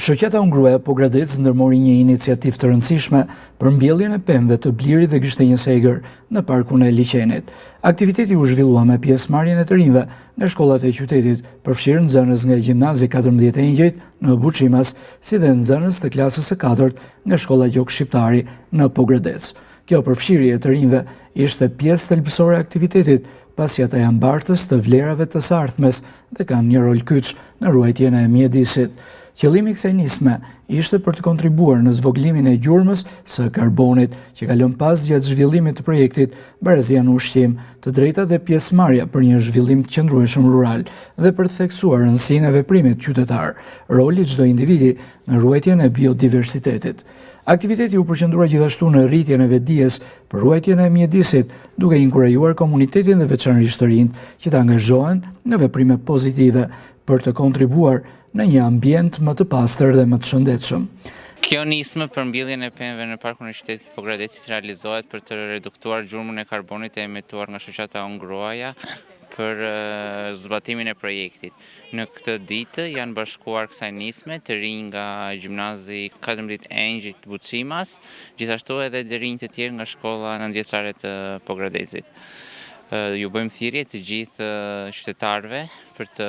Shoqata Ungruaja Pogradec ndërmori një iniciativë të rëndësishme për mbjelljen e pemëve të Blirit dhe Gështenjës Egër në parkun e liçenit. Aktiviteti u zhvillua me pjesëmarrjen e të rinjve nga shkollat e qytetit, përfshirë nxënës nga gjimnazi 14 e Engjëjt në Buçimas, si dhe nxënës të klasës së 4 nga shkolla Gjok Shqiptari në Pogradec. Kjo përfshirje e të rinjve ishte pjesë thelbësore e aktivitetit, pasi ata janë bartës të vlerave të së ardhmes dhe kanë një rol kyç në ruajtjen e mjedisit. Qëllimi i kësaj nisme ishte për të kontribuar në zvogëlimin e gjurmës së karbonit, që ka lënë pas gjatë zhvillimit të projektit barazia në ushqim, të drejtat dhe pjesëmarrja për një zhvillim të qëndrueshëm rural dhe për të theksuar rëndësinë e veprimit qytetar, roli çdo individi në ruajtjen e biodiversitetit. Aktiviteti u përqendrua gjithashtu në rritjen e vetdijes për ruajtjen e mjedisit, duke inkurajuar komunitetin dhe veçanërisht të rinjt që të angazhohen në veprime pozitive për të kontribuar në një ambient më të pastër dhe më të shëndetshëm. Kjo nismë për mbjelljen e pemëve në parkun e qytetit Pogradecit realizohet për të reduktuar gjurmën e karbonit e emituar nga shoqata Ungruaja për zbatimin e projektit. Në këtë ditë janë bashkuar kësaj nisme të rinj nga gjimnazi 14 Engjëjt Buçimas, gjithashtu edhe të rinj të tjerë nga shkolla nëntëvjeçare të Pogradecit. Ju bëjmë thirrje të gjithë qytetarëve për të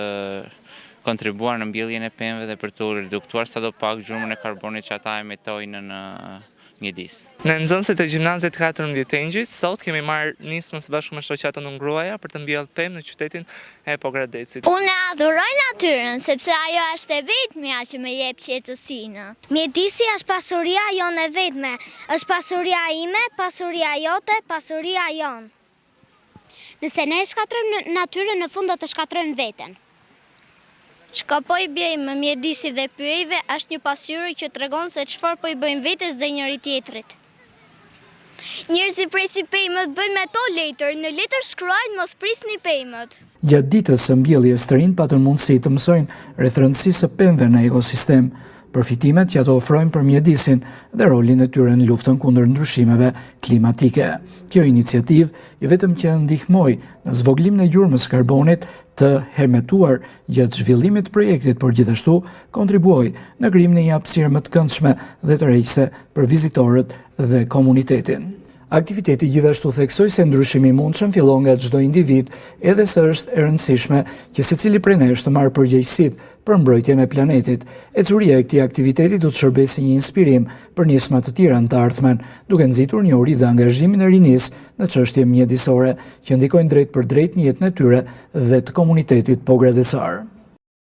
kontribuar në mbjelljen e pemëve dhe për të reduktuar sadopak gjurmën e karbonit që ata emitojnë në mjedis. Në nxënësit e gjimnazit 14 Engjëjt, sot kemi marrë nismën së bashku me shoqatën Ungruaja për të mbjellë pemë në qytetin e Pogradecit. Unë adhuroj natyrën, sepse ajo është e vetmja që më jep qetësinë. Mjedisi është pasuria jonë e vetme, është pasuria ime, pasuria jote, pasuria jonë. Nëse ne shkatrojmë natyrën, në fund do të shkatrojmë veten. Çka po i bëjmë me mjedisin dhe pyjeve është një pasuri që tregon se çfarë po i bëjmë vetes dhe njëri tjetrit. Njerëzit presin pemët, bëjnë me to letër, në letër shkruajnë mos prisni pemët. Gjatë ditës së mbjelljes të rinjt patën mundësi të mësojnë rreth rëndësisë së pemëve në ekosistem, përfitimet që ato ofrojnë për mjedisin dhe rolin e tyre në luftën kundër ndryshimeve klimatike. Kjo iniciativë jo vetëm që ndihmoi në zvogëlimin e gjurmës së karbonit të hermetuar gjatë zhvillimit të projektit, por gjithashtu kontribuoi në krijimin e një hapësire më të këndshme dhe tërheqëse për vizitorët dhe komunitetin. Aktiviteti gjithashtu theksoi se ndryshimi i mundshëm fillon nga çdo individ, edhe se është e rëndësishme që secili prej nesh të marrë përgjegjësitë për mbrojtjen e planetit. Ecuria e këtij aktiviteti do të shërbejë si një inspirim për nisma të tjera në të ardhmen, duke nxitur një uri dhe angazhimin e rinisë në çështje mjedisore që ndikojnë drejt për drejt në jetën e tyre dhe të komunitetit pogradecar.